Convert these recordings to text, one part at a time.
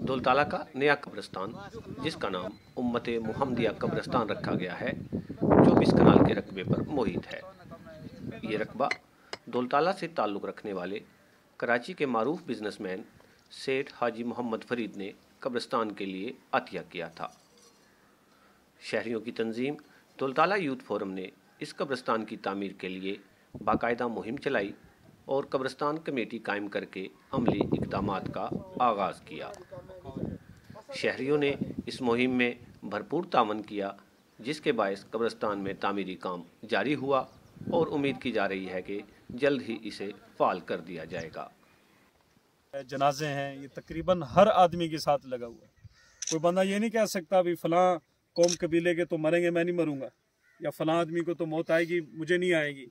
दौलताला का नया कब्रिस्तान, जिसका नाम उम्मत मुहम्मदिया कब्रिस्तान रखा गया है, 24 कनाल के रकबे पर मुहित है। ये रकबा दौलताला से ताल्लुक़ रखने वाले कराची के मारूफ बिजनेसमैन सेठ हाजी मोहम्मद फरीद ने कब्रिस्तान के लिए अतिया किया था। शहरियों की तंजीम दौलताला यूथ फोरम ने इस कब्रिस्तान की तामीर के लिए बाकायदा मुहिम चलाई और कब्रिस्तान कमेटी कायम करके अमली इक़दामात का आगाज़ किया। शहरियों ने इस मुहिम में भरपूर तावन किया, जिसके बायस कब्रिस्तान में तामीरी काम जारी हुआ और उम्मीद की जा रही है कि जल्द ही इसे फ़ाल कर दिया जाएगा। जनाजे हैं, ये तकरीबन हर आदमी के साथ लगा हुआ है। कोई बंदा ये नहीं कह सकता अभी फ़लाँ कौम कबीले के तो मरेंगे मैं नहीं मरूंगा, या फ़लाँ आदमी को तो मौत आएगी मुझे नहीं आएगी,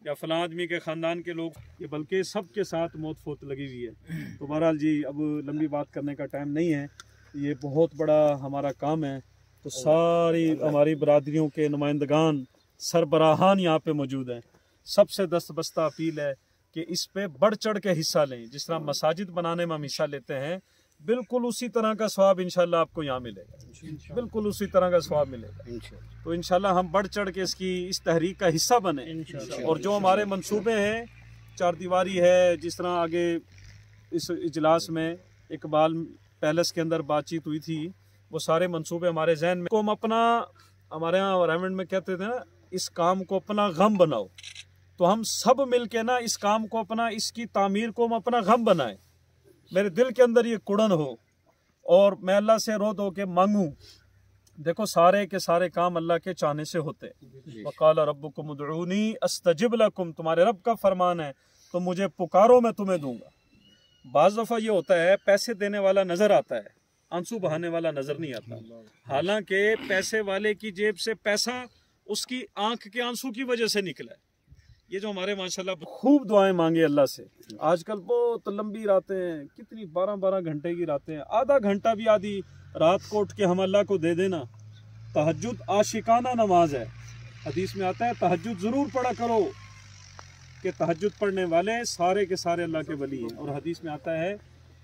या फ़लाँ आदमी के ख़ानदान के लोग, ये बल्कि सब के साथ मौत फोत लगी हुई है। तो बहरहाल जी, अब लंबी बात करने का टाइम नहीं है, ये बहुत बड़ा हमारा काम है। तो सारी हमारी बरादरियों के नुमाइंदगान सरबराहान यहाँ पे मौजूद हैं। सबसे दस्तबस्ता अपील है कि इस पे बढ़ चढ़ के हिस्सा लें। जिस तरह मसाजिद बनाने में हम हिस्सा लेते हैं, बिल्कुल उसी तरह का सवाब इंशाल्लाह आपको यहाँ मिलेगा, बिल्कुल उसी तरह का सवाब मिलेगा। तो इंशाल्लाह हम बढ़ चढ़ के इस तहरीक का हिस्सा बने। और जो हमारे मंसूबे हैं, चार दीवारी है, जिस तरह आगे इस इजलास में इकबाल पैलेस के अंदर बातचीत हुई थी, वो सारे मंसूबे हमारे जहन में को हम अपना, हमारे यहाँ रेवमेंट में कहते थे ना, इस काम को अपना गम बनाओ। तो हम सब मिल के ना इस काम को अपना, इसकी तामीर को हम अपना गम बनाएं। मेरे दिल के अंदर ये कुड़न हो और मैं अल्लाह से रो धो के मांगूं। देखो सारे के सारे काम अल्लाह के चाहने से होते। वक़ाल रब्बुकुम उदऊनी अस्तजिब लकुम, तुम्हारे रब का फरमान है, तो मुझे पुकारो मैं तुम्हें दूंगा। बाज़ दफ़ा ये होता है, पैसे देने वाला नज़र आता है, आंसू बहाने वाला नज़र नहीं आता। हालांकि पैसे वाले की जेब से पैसा उसकी आंख के आंसू की वजह से निकला है। ये जो हमारे माशाल्लाह खूब दुआएं मांगे अल्लाह से। आजकल बहुत लंबी रातें हैं, कितनी 12-12 घंटे की रातें हैं। आधा घंटा भी आधी रात को उठ के हम अल्लाह को दे देना। तहज्जुद आशिकाना नमाज है। हदीस में आता है तहज्जुद ज़रूर पढ़ा करो, कि तहज्जुद पढ़ने वाले सारे के सारे अल्लाह के वली हैं। और हदीस में आता है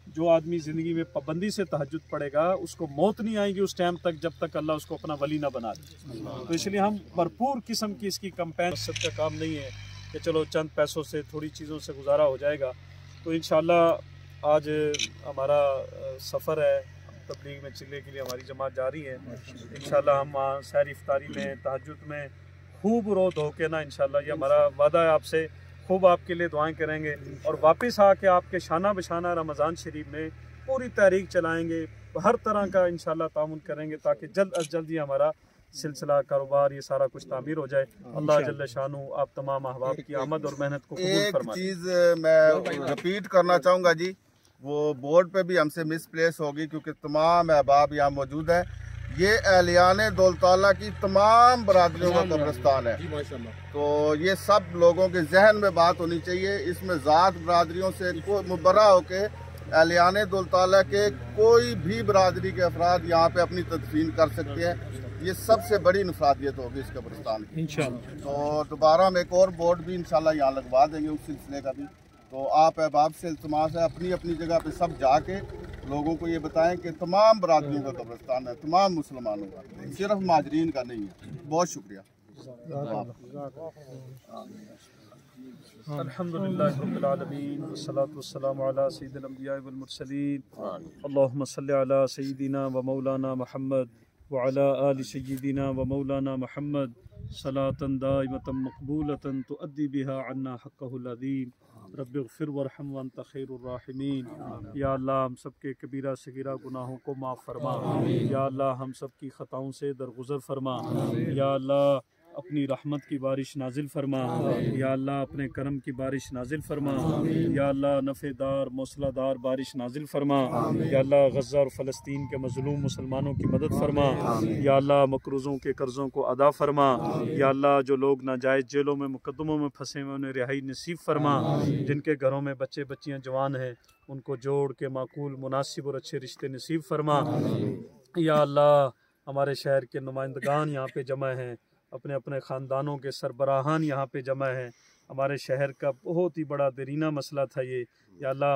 जो आदमी ज़िंदगी में पाबंदी से तहज्जुद पढ़ेगा, उसको मौत नहीं आएगी उस टाइम तक जब तक अल्लाह उसको अपना वली ना बना दे। तो इसलिए हम भरपूर किस्म की इसकी कंपेन का काम नहीं है कि चलो चंद पैसों से, थोड़ी चीज़ों से गुजारा हो जाएगा। तो इंशाल्लाह आज हमारा सफ़र है, तबलीग में चिल्ले के लिए हमारी जमात जा रही है। इंशाल्लाह हम सहर इफ्तारी में, तहज्जुद में खूब रो धो के ना, इंशाल्लाह ये हमारा वादा है आपसे, खूब आपके लिए दुआएं करेंगे। और वापस आके आपके शाना बशाना रमज़ान शरीफ में पूरी तहरीक चलाएँगे, हर तरह का इंशाल्लाह तामुन करेंगे, ताकि जल्द अज जल्द ही हमारा सिलसिला कारोबार ये सारा कुछ तामीर हो जाए। अल्लाह जल्ल शानू आप तमाम अहबाब की आमद और मेहनत को कबूल फरमाए। एक चीज़ मैं रिपीट करना चाहूँगा जी, वो बोर्ड पे भी हमसे मिसप्लेस होगी, क्योंकि तमाम अहबाब यहाँ मौजूद है। ये एहलियाने दौलताला की तमाम बरादरियों का कब्रिस्तान है। तो ये सब लोगों के जहन में बात होनी चाहिए। इसमें ज़ात बरादरियों से मुबर्रा होके एहलियाने दौलताला के कोई भी बरादरी के अफराद यहाँ पे अपनी तदफीन कर सकते हैं। ये सबसे बड़ी इनफरादियत होगी इस कब्रिस्तान की इंशाल्लाह। तो दोबारा हम एक और बोर्ड भी इंशाल्लाह यहाँ लगवा देंगे उस सिलसिले का भी। तो आप अहबाब से इल्तिमास है, अपनी अपनी जगह पे सब जाके लोगों को ये बताएं कि तमाम बरादरियों का कब्रिस्तान है, तमाम मुसलमानों का, सिर्फ माजरीन का नहीं है। बहुत शुक्रिया। अल्हम्दुलिल्लाहि रब्बिल आलमीन वस्सलातु वस्सलामु अला सय्यिदिल अंबिया वल मुरसलीन अल्लाहुम्मा सल्लि अला सय्यिदिना व मौलाना मुहम्मद व अला आलि सय्यिदिना व मौलाना मुहम्मद सलातन दाइमतन मक़बूलतन तुअद्दी बिहा अन्ना हक़्क़हुल अज़ीम रब्बिग़फिर वरहम व अंत खैरुर राहिमीन। या अल्लाह हम सब के कबीरा सगीरा गुनाहों को माफ़ फरमा। या अल्लाह हम सब की ख़ताओं से दरगुज़र फरमा। या अल्लाह अपनी रहमत की बारिश नाजिल फरमा। या अल्लाह अपने करम की बारिश नाजिल फरमा। या अल्लाह नफ़ेदार मौसलादार बारिश नाजिल फरमा। या अल्लाह गज़ा और फ़लस्तीन के मज़लूम मुसलमानों की मदद फरमा। या अल्लाह मकरूज़ों के कर्ज़ों को अदा फरमा। या अल्लाह जो लोग नाजायज़ जेलों में मुकद्दमों में फंसे हुए उन्हें रिहाई नसीब फरमा। जिनके घरों में बच्चे बच्चियाँ जवान हैं उनको जोड़ के माकूल मुनासिब और अच्छे रिश्ते नसीब फरमा। या अल्लाह हमारे शहर के नुमाइंदगान यहाँ पे जमा हैं, अपने अपने ख़ानदानों के सरबराहान यहाँ पे जमा हैं। हमारे शहर का बहुत ही बड़ा दरीना मसला था ये। या अल्लाह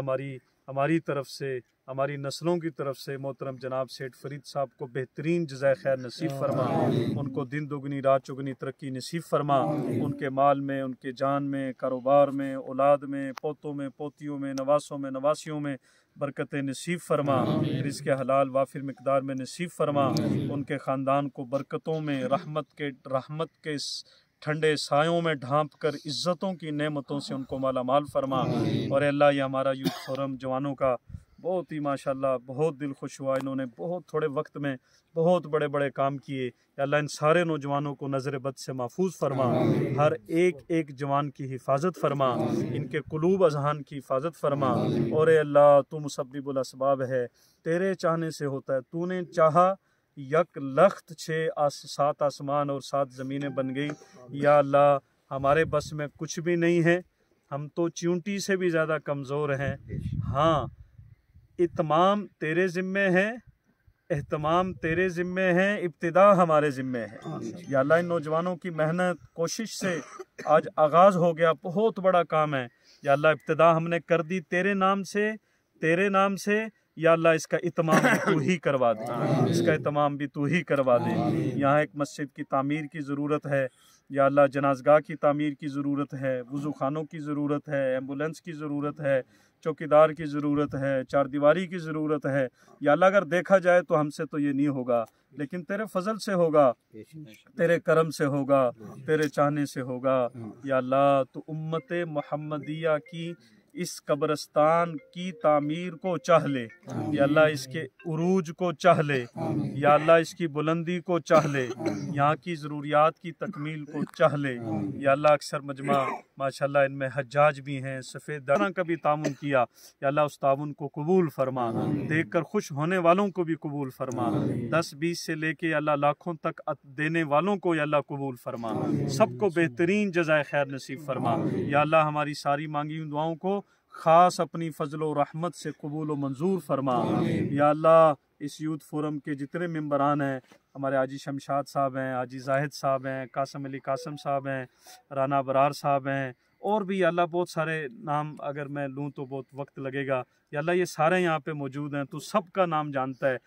हमारी तरफ से हमारी नस्लों की तरफ से मोहतरम जनाब सेठ फरीद साहब को बेहतरीन जज़ाए खैर नसीब फरमा, उनको दिन दुगनी रात चुगनी तरक्की नसीब फरमा, उनके माल में, उनके जान में, कारोबार में, औलाद में, पोतों में, पोतियों में, नवासों में, नवासियों में बरकत नसीब फरमा, रिज़्क़ हलाल वाफिर मिक़दार में नसीब फरमा, उनके ख़ानदान को बरकतों में, रहमत के ठंडे सायों में ढांप कर इज़्ज़तों की नेमतों से उनको माला माल फरमा। और अल्लाह ये हमारा यूथ फोरम जवानों का बहुत ही माशाल्लाह बहुत दिल खुश हुआ, इन्होंने बहुत थोड़े वक्त में बहुत बड़े बड़े काम किए। अल्लाह इन सारे नौजवानों को नज़र बद से महफूज फरमा, हर एक एक जवान की हिफाजत फरमा, इनके कुलूब अज़हान की हिफाजत फरमा। और अल्लाह तू मुसब्बिबुल असबाब है, तेरे चाहने से होता है, तूने चाहा यक लख्त 7 आसमान और 7 ज़मीनें बन गई। या अल्लाह हमारे बस में कुछ भी नहीं है, हम तो चींटी से भी ज़्यादा कमज़ोर हैं। हाँ, इत्माम तेरे ज़िम्मे है, एहतमाम तेरे ज़िम्मे है, इब्तिदा हमारे ज़िम्मे है। या अल्लाह इन नौजवानों की मेहनत कोशिश से आज आगाज़ हो गया, बहुत बड़ा काम है। या अल्लाह इब्तिदा हमने कर दी तेरे नाम से। या अल्लाह इसका इत्माम भी तू ही करवा दे, इसका इत्माम भी तू ही करवा दे। यहाँ एक मस्जिद की तामीर की ज़रूरत है, या अल्लाह जनाज़गाह की तामीर की ज़रूरत है, वज़ू खानों की ज़रूरत है, एम्बुलेंस की ज़रूरत है, चौकीदार की ज़रूरत है, चारदीवारी की ज़रूरत है। या अल्लाह अगर देखा जाए तो हमसे तो ये नहीं होगा, लेकिन तेरे फजल से होगा, तेरे करम से होगा, तेरे चाहने से होगा। या अल्लाह तो उम्मत मुहम्मदिया की इस कब्रिस्तान की तामीर को चाह ले। या अल्लाह इसके उरूज को चाह ले। या अल्लाह इसकी बुलंदी को चाह ले, यहाँ की ज़रूरियात की तकमील को चाह ले। या अल्लाह अक्सर मजमा माशाल्लाह इनमें हज्जाज भी हैं, सफ़ेद दाना का भी तामुन किया। या अल्लाह उस तामुन को कबूल फरमा, देख कर खुश होने वालों को भी कबूल फरमा। 10-20 से लेके अल्लाह लाखों तक देने वालों को या अल्लाह कबूल फरमा, सबको बेहतरीन जज़ाए खैर नसीब फरमा। या अल्लाह हमारी सारी मांगी हुई दुआओं को ख़ास अपनी फ़ज़ल व रहमत से कबूल व मंजूर फरमा। या अल्लाह इस यूथ फोरम के जितने मेंबरान हैं, हमारे हाजी शमशाद साहब हैं, हाजी जाहिद साहब हैं, कासम अली कासम साहब हैं, राना बरार साहब हैं, और भी अल्लाह बहुत सारे नाम अगर मैं लूँ तो बहुत वक्त लगेगा। या अल्लाह ये सारे यहाँ पे मौजूद हैं, तो सबका नाम जानता है।